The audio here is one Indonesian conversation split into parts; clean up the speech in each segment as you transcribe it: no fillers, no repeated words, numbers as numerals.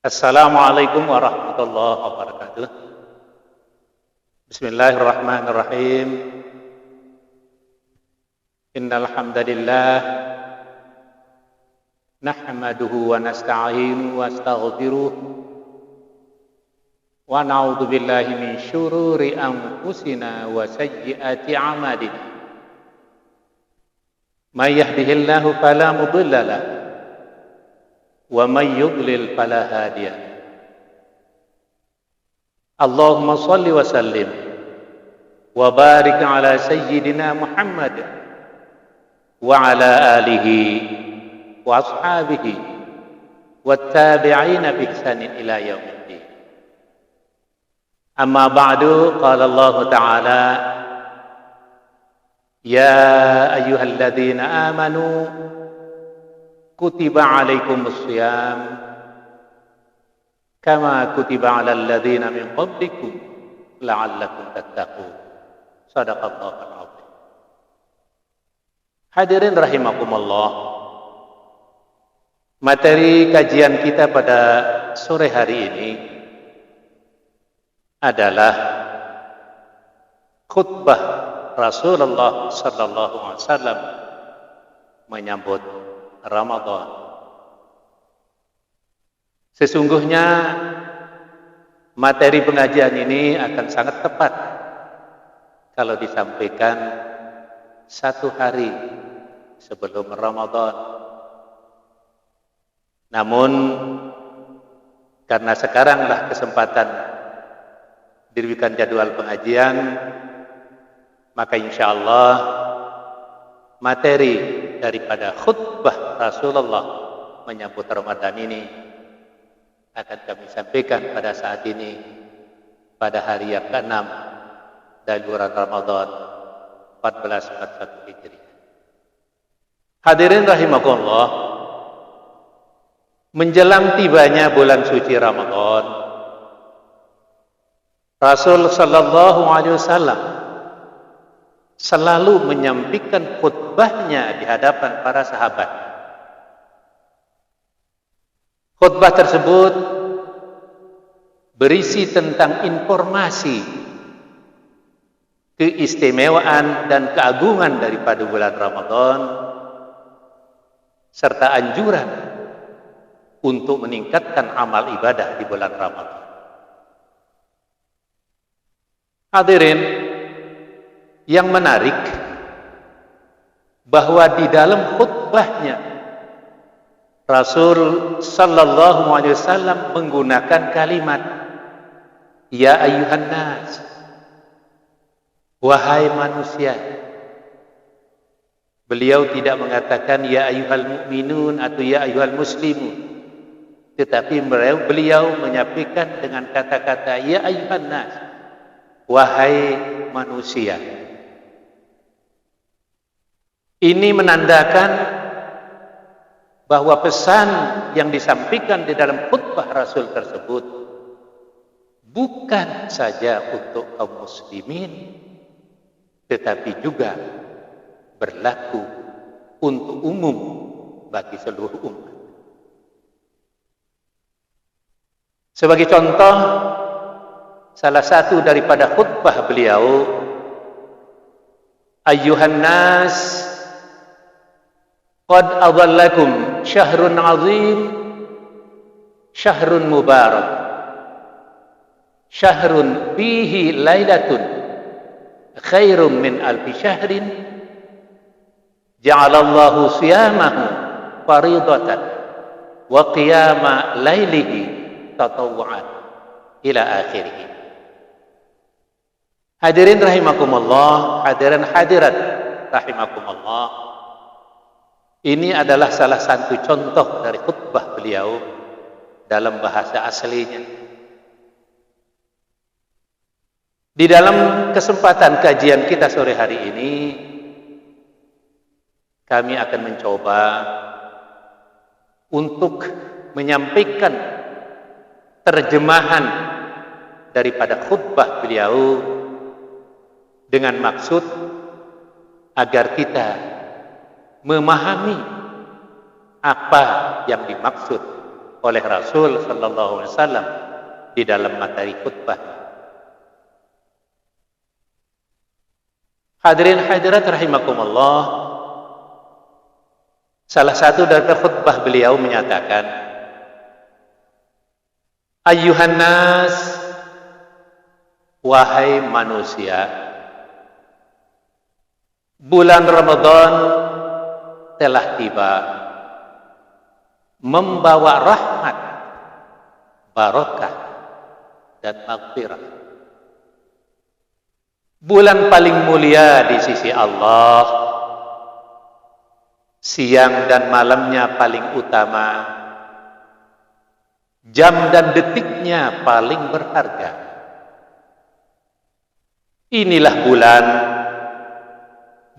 Assalamualaikum warahmatullahi wabarakatuh. Bismillahirrahmanirrahim. Innal hamdalillah nahmaduhu wa nasta'inuhu wa nastaghfiruh wa na'udzu billahi min syururi anfusina wa sayyiati a'malina. May yahdihillahu fala mudilla lahu wa may yudlil fala hadiya. Allahumma shalli wa sallim wa barik ala sayyidina Muhammad wa ala alihi wa ashabihi wattabi'ina bi ihsanin ila yaumiddin. Amma ba'du, qala Allah ta'ala ya ayyuhalladzina amanu kutiba alaikumus shiyam kama kutiba alal ladzina min qablikum la'allakum tattaqun. Shadaqallahul azim. Hadirin rahimakumullah, materi kajian kita pada sore hari ini adalah khutbah Rasulullah sallallahu alaihi wasallam menyambut Ramadan. Sesungguhnya materi pengajian ini akan sangat tepat kalau disampaikan satu hari sebelum Ramadan. Namun karena sekaranglah kesempatan diberikan jadwal pengajian, maka insyaallah materi daripada khutbah Rasulullah menyambut Ramadan ini akan kami sampaikan pada saat ini, pada hari yang ke-6 dari bulan Ramadan 1441 Hijriah. Hadirin rahimakumullah, menjelang tibanya bulan suci Ramadan, Rasul sallallahu alaihi wasallam selalu menyampaikan khutbahnya di hadapan para sahabat. Khutbah tersebut berisi tentang informasi keistimewaan dan keagungan daripada bulan Ramadan serta anjuran untuk meningkatkan amal ibadah di bulan Ramadan. Hadirin, yang menarik bahwa di dalam khutbahnya Rasul sallallahu alaihi wasallam menggunakan kalimat ya ayyuhan nas, wahai manusia. Beliau tidak mengatakan ya ayyuhal mu'minun atau ya ayyuhal muslimun, tetapi beliau menyampaikan dengan kata-kata ya ayyuhan nas, wahai manusia. Ini menandakan bahwa pesan yang disampaikan di dalam khutbah Rasul tersebut bukan saja untuk kaum muslimin, tetapi juga berlaku untuk umum bagi seluruh umat. Sebagai contoh, salah satu daripada khutbah beliau, ayyuhan nas qad adhallakum syahrun azim, syahrun mubarak, syahrun fihi lailatun khairum min alfi syahrin, ja'alallahu siyamahu faridatan wa qiyama lailihi tatawwu'an ila akhirih. Hadirin rahimakumullah, hadirin hadirat rahimakumullah, ini adalah salah satu contoh dari khutbah beliau dalam bahasa aslinya. Di dalam kesempatan kajian kita sore hari ini, kami akan mencoba untuk menyampaikan terjemahan daripada khutbah beliau dengan maksud agar kita memahami apa yang dimaksud oleh Rasul sallallahu alaihi wasallam di dalam materi khutbah. Hadirin hadirat rahimakumullah, salah satu dari khutbah beliau menyatakan, ayyuhan nas, wahai manusia, bulan Ramadan telah tiba, membawa rahmat, barakah, dan maghfirah. Bulan paling mulia di sisi Allah, siang dan malamnya paling utama, jam dan detiknya paling berharga. Inilah bulan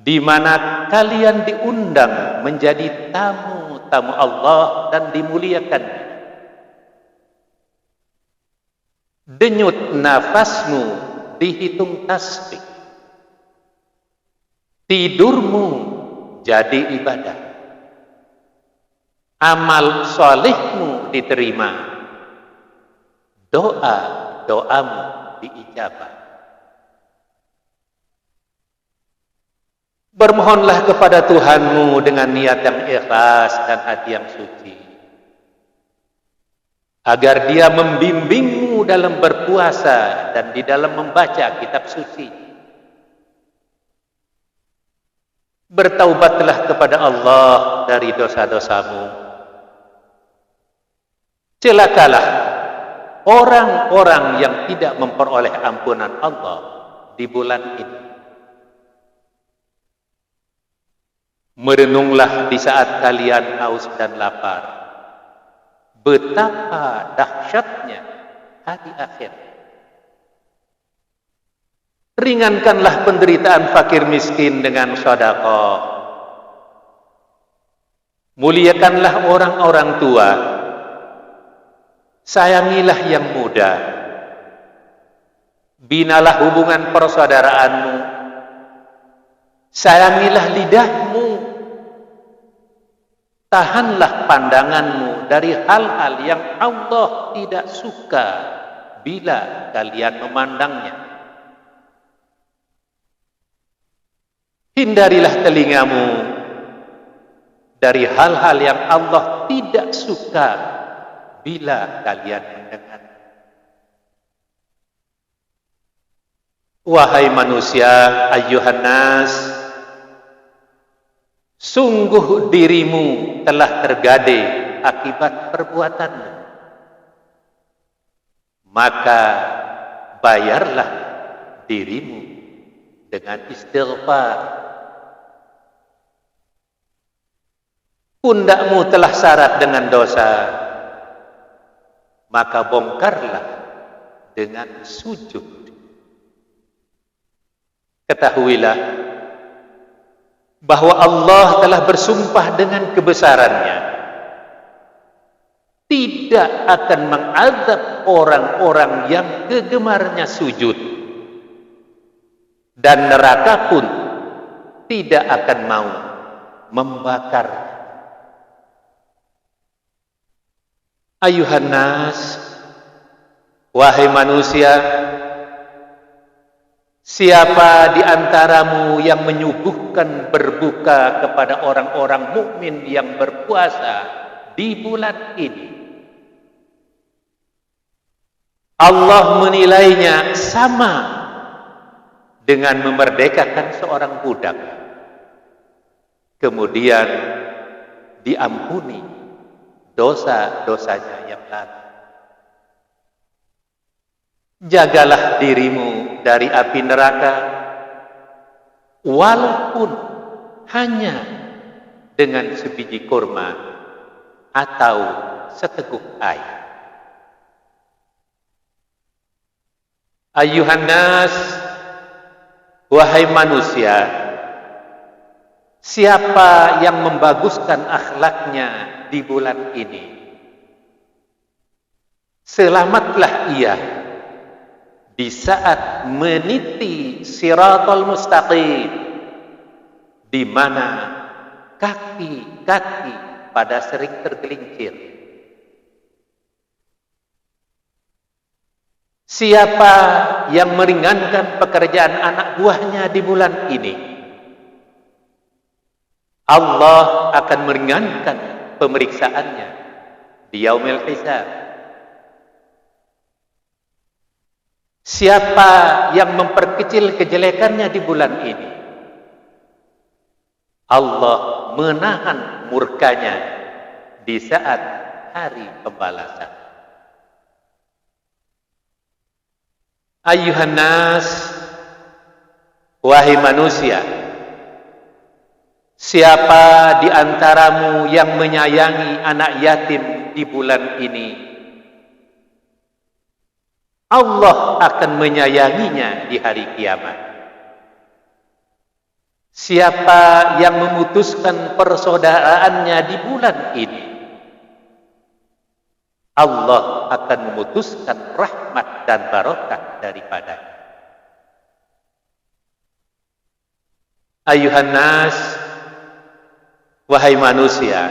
di mana kalian diundang menjadi tamu-tamu Allah dan dimuliakan. Denyut nafasmu dihitung tasbih, tidurmu jadi ibadah, amal solehmu diterima, doamu diijabah. Bermohonlah kepada Tuhanmu dengan niat yang ikhlas dan hati yang suci, agar Dia membimbingmu dalam berpuasa dan di dalam membaca kitab suci. Bertaubatlah kepada Allah dari dosa-dosamu. Celakalah orang-orang yang tidak memperoleh ampunan Allah di bulan ini. Merenunglah di saat kalian haus dan lapar, betapa dahsyatnya hari akhir. Ringankanlah penderitaan fakir miskin dengan sedekah. Muliakanlah orang-orang tua. Sayangilah yang muda. Binalah hubungan persaudaraanmu. Sayangilah lidahmu. Tahanlah pandanganmu dari hal-hal yang Allah tidak suka bila kalian memandangnya. Hindarilah telingamu dari hal-hal yang Allah tidak suka bila kalian mendengar. Wahai manusia, ayyuhan nas, sungguh dirimu telah tergade akibat perbuatanmu. Maka bayarlah dirimu dengan istighfar. Pundakmu telah syarat dengan dosa, maka bongkarlah dengan sujud. Ketahuilah bahwa Allah telah bersumpah dengan kebesarannya, tidak akan mengazab orang-orang yang kegemarnya sujud, dan neraka pun tidak akan mau membakar. Ayuhan nas, wahai manusia, siapa di antaramu yang menyuguhkan berbuka kepada orang-orang mukmin yang berpuasa di bulan ini, Allah menilainya sama dengan memerdekakan seorang budak, kemudian diampuni dosa-dosanya yang lalu. Jagalah dirimu dari api neraka, walaupun hanya dengan sebiji kurma atau seteguk air. Ayyuhan nas, wahai manusia, siapa yang membaguskan akhlaknya di bulan ini, selamatlah ia di saat meniti siratal mustaqim, di mana kaki-kaki pada sering tergelincir. Siapa yang meringankan pekerjaan anak buahnya di bulan ini, Allah akan meringankan pemeriksaannya di yaumil hisab. Siapa yang memperkecil kejelekannya di bulan ini, Allah menahan murkanya di saat hari pembalasan. Ayuhan nas, wahai manusia, siapa di antaramu yang menyayangi anak yatim di bulan ini, Allah akan menyayanginya di hari kiamat. Siapa yang memutuskan persaudaraannya di bulan ini, Allah akan memutuskan rahmat dan barokah daripadanya. Ayuhan nas, wahai manusia,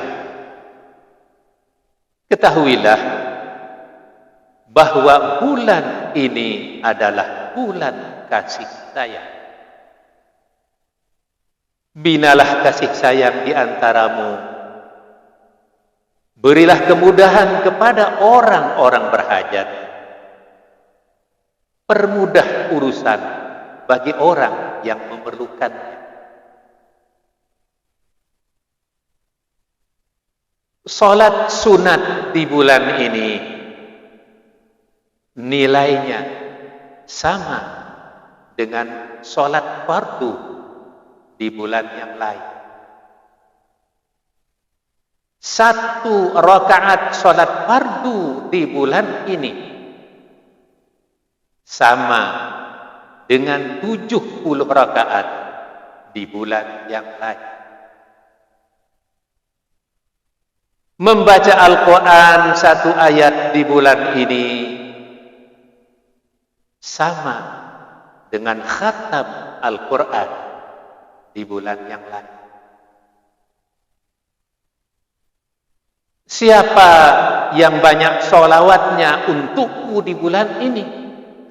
ketahuilah bahwa bulan ini adalah bulan kasih sayang. Binalah kasih sayang di antaramu. Berilah kemudahan kepada orang-orang berhajat. Permudah urusan bagi orang yang memerlukannya. Salat sunat di bulan ini nilainya sama dengan salat fardu di bulan yang lain. 1 rakaat salat fardu di bulan ini sama dengan 70 rakaat di bulan yang lain. Membaca Al-Quran 1 ayat di bulan ini sama dengan khatam Al-Quran di bulan yang lain. Siapa yang banyak sholawatnya untukku di bulan ini,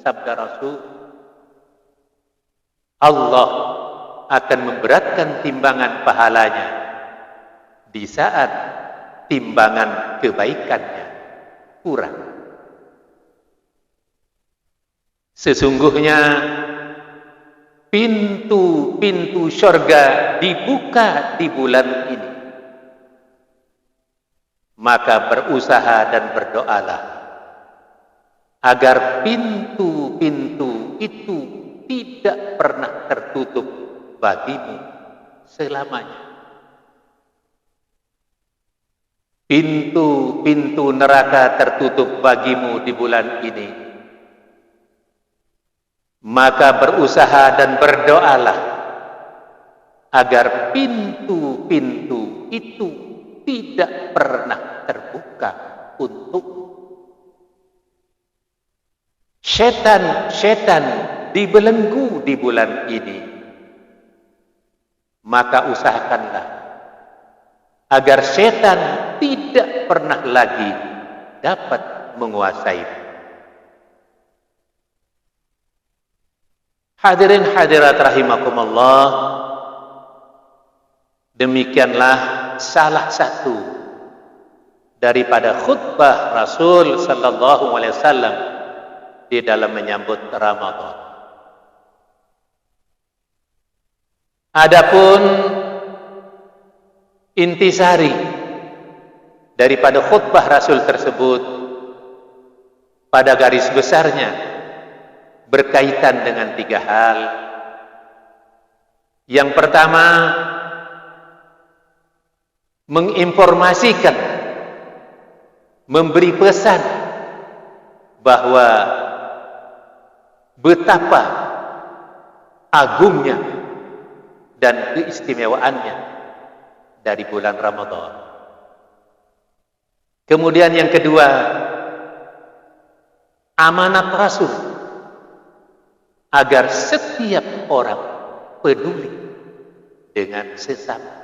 sabda Rasul, Allah akan memberatkan timbangan pahalanya di saat timbangan kebaikannya kurang. Sesungguhnya pintu-pintu syurga dibuka di bulan ini. Maka berusaha dan berdoalah agar pintu-pintu itu tidak pernah tertutup bagimu selamanya. Pintu-pintu neraka tertutup bagimu di bulan ini. Maka berusaha dan berdoalah agar pintu-pintu itu tidak pernah terbuka untuk setan dibelenggu di bulan ini. Maka usahakanlah agar setan tidak pernah lagi dapat menguasai. Hadirin hadirat rahimakumullah, demikianlah salah satu daripada khutbah Rasul sallallahu alaihi wasallam di dalam menyambut Ramadan. Adapun intisari daripada khutbah Rasul tersebut pada garis besarnya berkaitan dengan 3 hal. Yang pertama, menginformasikan, memberi pesan bahwa betapa agungnya dan keistimewaannya dari bulan Ramadan. Kemudian yang kedua, amanat Rasul agar setiap orang peduli dengan sesama.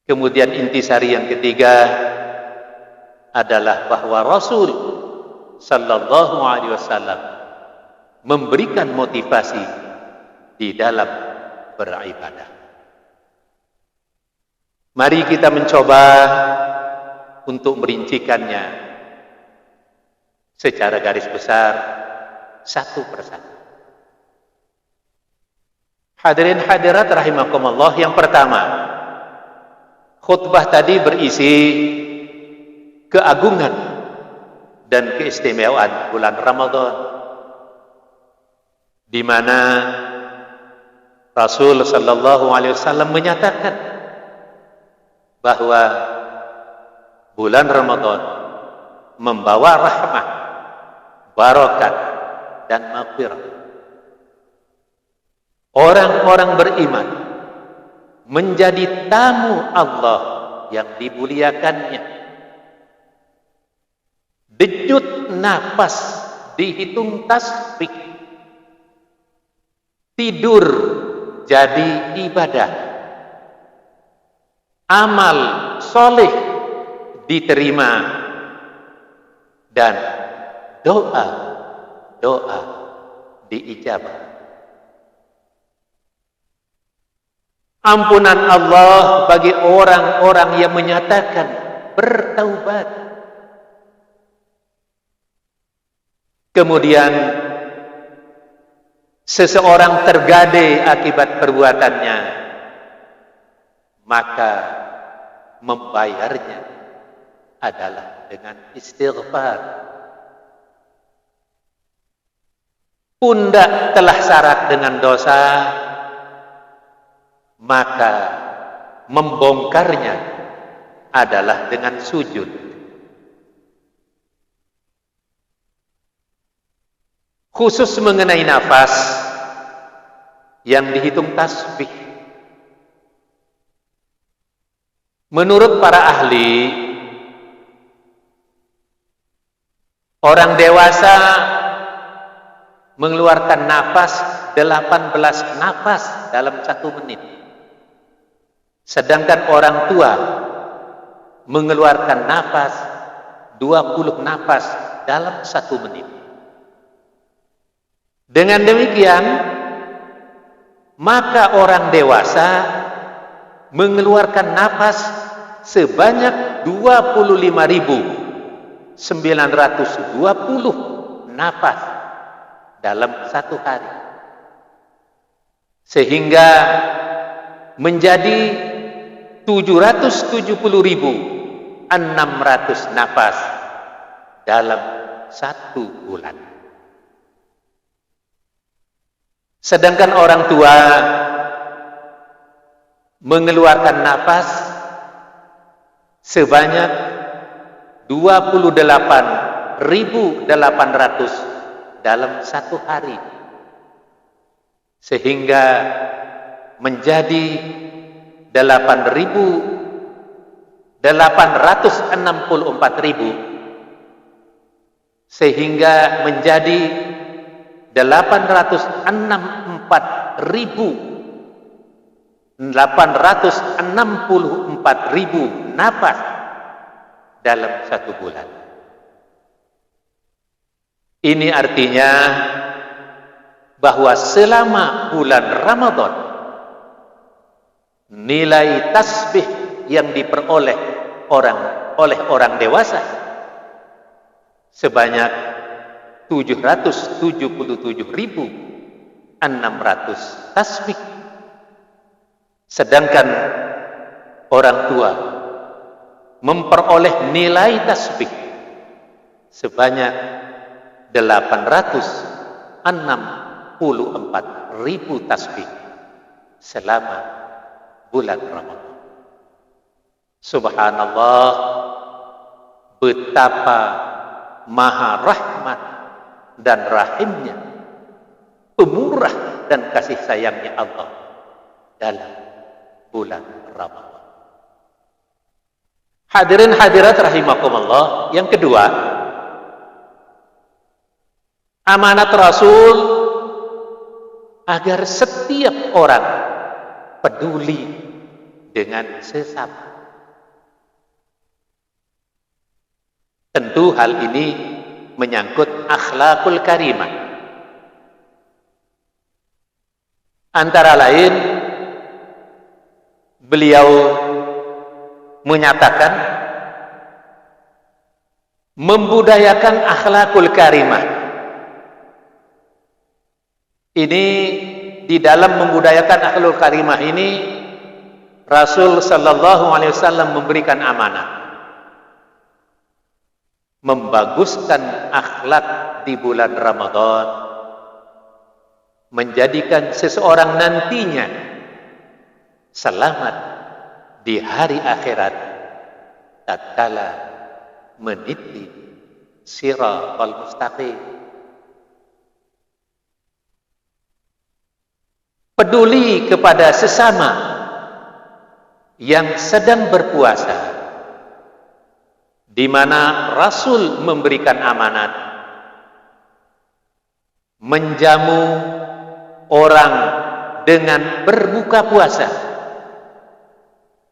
Kemudian intisari yang ketiga adalah bahwa Rasul sallallahu alaihi wasallam memberikan motivasi di dalam beribadah. Mari kita mencoba untuk merincikannya secara garis besar satu persatu. Hadirin hadirat rahimakumullah, yang pertama, khutbah tadi berisi keagungan dan keistimewaan bulan Ramadan, di mana Rasul sallallahu alaihi wasallam menyatakan bahwa bulan Ramadan membawa rahmah, barakat dan maghfirah. Orang-orang beriman menjadi tamu Allah yang dimuliakannya. Denyut nafas dihitung tasbih. Tidur jadi ibadah. Amal soleh diterima. Dan doa diijabah. Ampunan Allah bagi orang-orang yang menyatakan bertaubat. Kemudian seseorang tergadai akibat perbuatannya, maka membayarnya adalah dengan istighfar. Pundak telah syarat dengan dosa, maka membongkarnya adalah dengan sujud. Khusus mengenai nafas yang dihitung tasbih, menurut para ahli, orang dewasa mengeluarkan nafas 18 nafas dalam 1 menit. Sedangkan orang tua mengeluarkan nafas 20 nafas dalam 1 menit. Dengan demikian, maka orang dewasa mengeluarkan nafas sebanyak 25.920 nafas dalam 1 hari. Sehingga menjadi 770.600 nafas dalam 1 bulan. Sedangkan orang tua mengeluarkan nafas sebanyak 28.800 dalam 1 hari. Sehingga menjadi 8.864.000, sehingga menjadi 864.000 nafas dalam 1 bulan. Ini artinya bahwa selama bulan Ramadan, nilai tasbih yang diperoleh oleh orang dewasa sebanyak 777.600 tasbih. Sedangkan orang tua memperoleh nilai tasbih sebanyak 864.000 tasbih selama bulan Ramadan. Subhanallah, betapa maha rahmat dan rahimnya, pemurah dan kasih sayangnya Allah dalam bulan Ramadan. Hadirin hadirat rahimakumullah, yang kedua, amanat Rasul agar setiap orang peduli dengan sesama. Tentu hal ini menyangkut akhlakul karimah. Antara lain, beliau menyatakan membudayakan akhlakul karimah. Ini di dalam membudayakan akhlakul karimah ini Rasul sallallahu alaihi wasallam memberikan amanah membaguskan akhlak di bulan Ramadan, menjadikan seseorang nantinya selamat di hari akhirat tatkala meniti siratal mustaqim. Peduli kepada sesama yang sedang berpuasa, di mana Rasul memberikan amanat menjamu orang dengan berbuka puasa,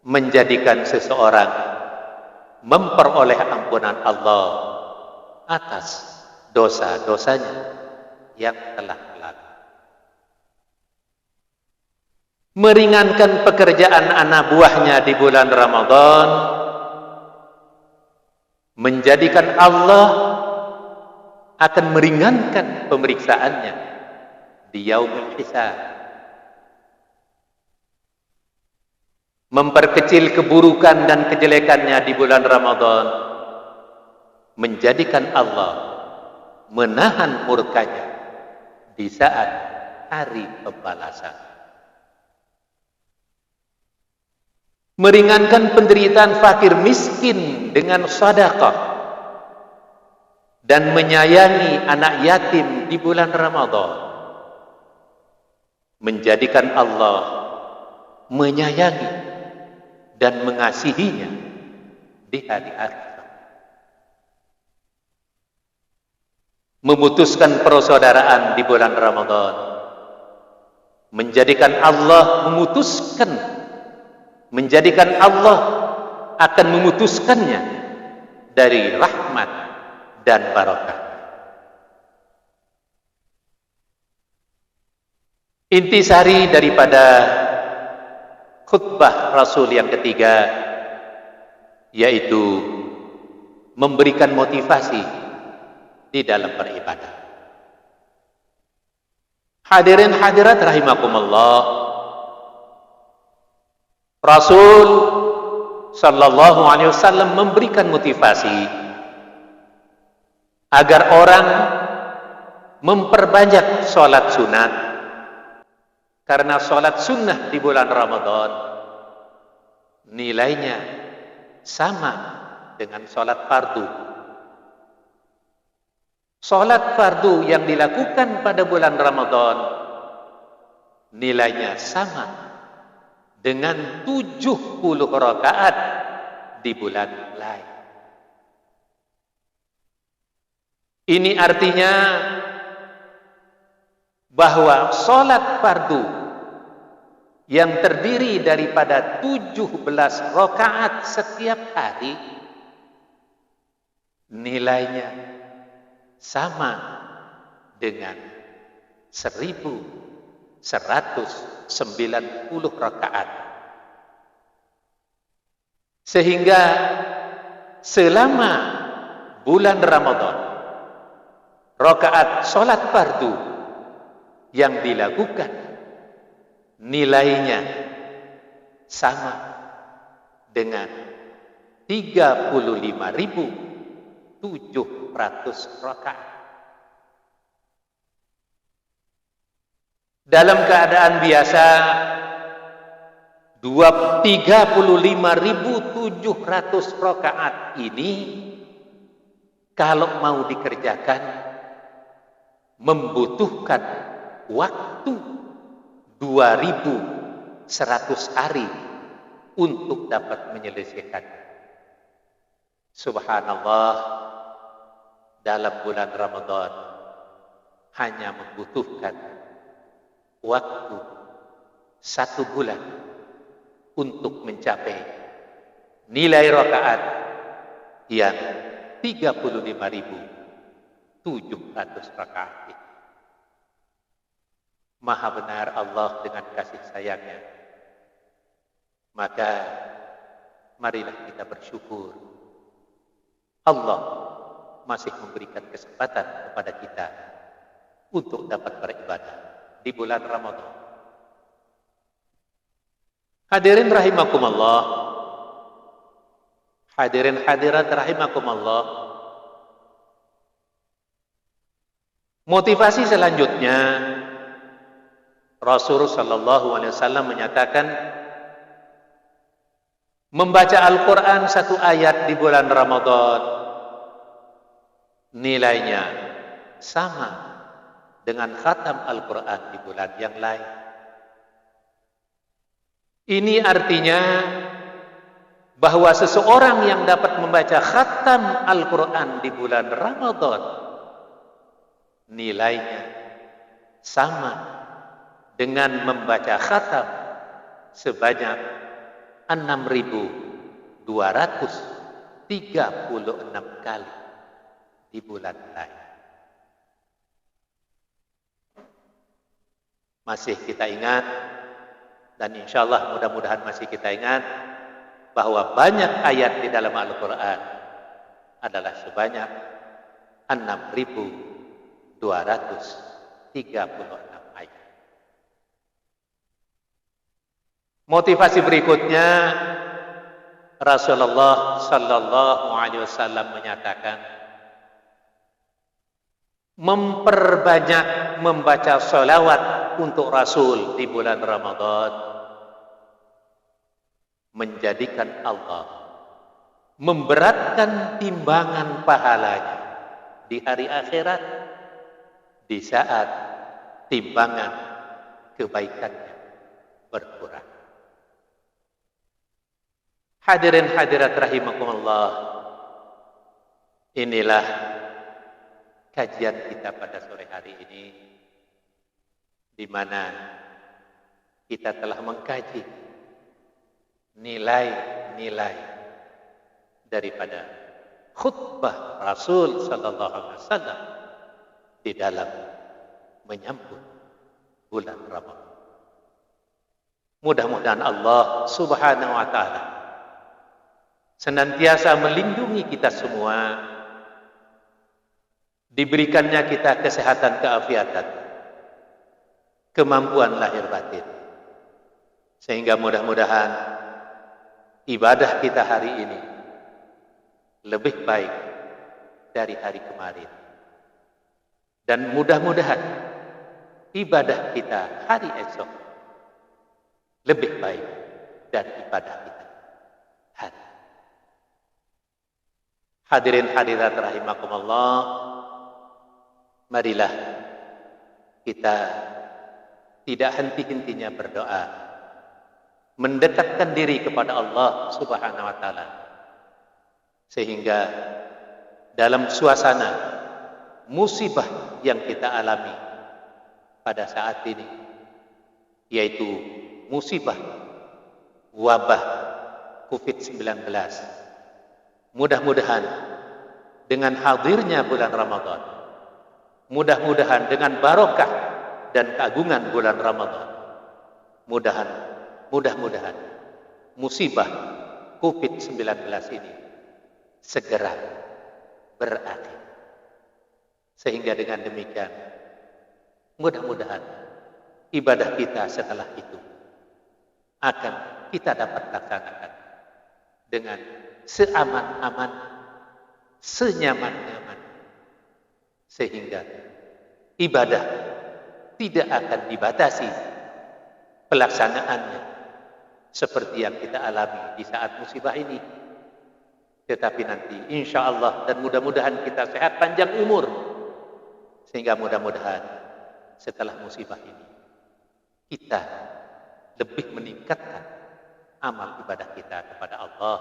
menjadikan seseorang memperoleh ampunan Allah atas dosa-dosanya yang telah lalu. Meringankan pekerjaan anak buahnya di bulan Ramadan, menjadikan Allah akan meringankan pemeriksaannya di yaumul hisab. Memperkecil keburukan dan kejelekannya di bulan Ramadan, menjadikan Allah menahan murkanya di saat hari pembalasan. Meringankan penderitaan fakir miskin dengan sedekah dan menyayangi anak yatim di bulan Ramadan, menjadikan Allah menyayangi dan mengasihinya di hari akhirat. Memutuskan persaudaraan di bulan Ramadan, menjadikan Allah menjadikan Allah akan memutuskannya dari rahmat dan barakah. Intisari daripada khutbah Rasul yang ketiga, yaitu memberikan motivasi di dalam beribadah. Hadirin hadirat rahimakumullah, Rasul sallallahu alaihi wasallam memberikan motivasi agar orang memperbanyak sholat sunat, karena sholat sunnah di bulan Ramadan nilainya sama dengan sholat fardu. Sholat fardu yang dilakukan pada bulan Ramadan nilainya sama dengan 70 rakaat di bulan lain. Ini artinya bahwa sholat fardu yang terdiri daripada 17 rakaat setiap hari nilainya sama dengan 1190 rakaat. Sehingga selama bulan Ramadan, rakaat sholat fardu yang dilakukan nilainya sama dengan 35.700 rakaat. Dalam keadaan biasa 35.700 rakaat ini kalau mau dikerjakan membutuhkan waktu 2.100 hari untuk dapat menyelesaikan. Subhanallah, dalam bulan Ramadan hanya membutuhkan waktu 1 bulan untuk mencapai nilai rakaat yang 700 rakaat. Maha benar Allah dengan kasih sayangnya. Maka marilah kita bersyukur. Allah masih memberikan kesempatan kepada kita untuk dapat beribadah di bulan Ramadan. Hadirin rahimakumullah, hadirin hadirat rahimakumullah. Motivasi selanjutnya, Rasulullah sallallahu alaihi wasallam menyatakan membaca Al-Quran satu ayat di bulan Ramadan nilainya sama dengan khatam Al-Quran di bulan yang lain. Ini artinya bahwa seseorang yang dapat membaca khatam Al-Quran di bulan Ramadan nilainya sama dengan membaca khatam sebanyak 6.236 kali di bulan lain. Masih kita ingat, dan insya Allah mudah-mudahan masih kita ingat, bahwa banyak ayat di dalam Al-Quran adalah sebanyak 6.236 ayat. Motivasi berikutnya, Rasulullah sallallahu alaihi wasallam menyatakan memperbanyak membaca sholawat untuk Rasul di bulan Ramadan menjadikan Allah memberatkan timbangan pahalanya di hari akhirat di saat timbangan kebaikannya berkurang. Hadirin hadirat rahimakumullah, inilah kajian kita pada sore hari ini, di mana kita telah mengkaji nilai-nilai daripada khutbah Rasul sallallahu alaihi wasallam di dalam menyambut bulan Ramadan. Mudah-mudahan Allah Subhanahu wa taala senantiasa melindungi kita semua, diberikannya kita kesehatan keafiatan, kemampuan lahir batin, sehingga mudah-mudahan ibadah kita hari ini lebih baik dari hari kemarin, dan mudah-mudahan ibadah kita hari esok lebih baik dari ibadah kita hari. Hadirin hadirat rahimakumullah, marilah kita tidak henti-hentinya berdoa, mendekatkan diri kepada Allah Subhanahu wa taala, sehingga dalam suasana musibah yang kita alami pada saat ini, yaitu musibah wabah COVID-19, mudah-mudahan dengan hadirnya bulan Ramadan, mudah-mudahan dengan barokah dan keagungan bulan Ramadan, mudah-mudahan musibah COVID-19 ini segera berakhir. Sehingga dengan demikian, mudah-mudahan ibadah kita setelah itu akan kita dapat laksanakan dengan seaman-aman, senyaman-nyaman, sehingga ibadah tidak akan dibatasi pelaksanaannya seperti yang kita alami di saat musibah ini. Tetapi nanti insya Allah dan mudah-mudahan kita sehat panjang umur, sehingga mudah-mudahan setelah musibah ini kita lebih meningkatkan amal ibadah kita kepada Allah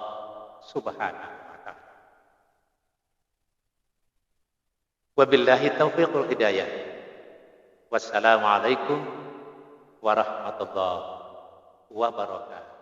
Subhanahu wa ta'ala. Wabillahi taufiq wal hidayah. Wassalamualaikum warahmatullahi wabarakatuh.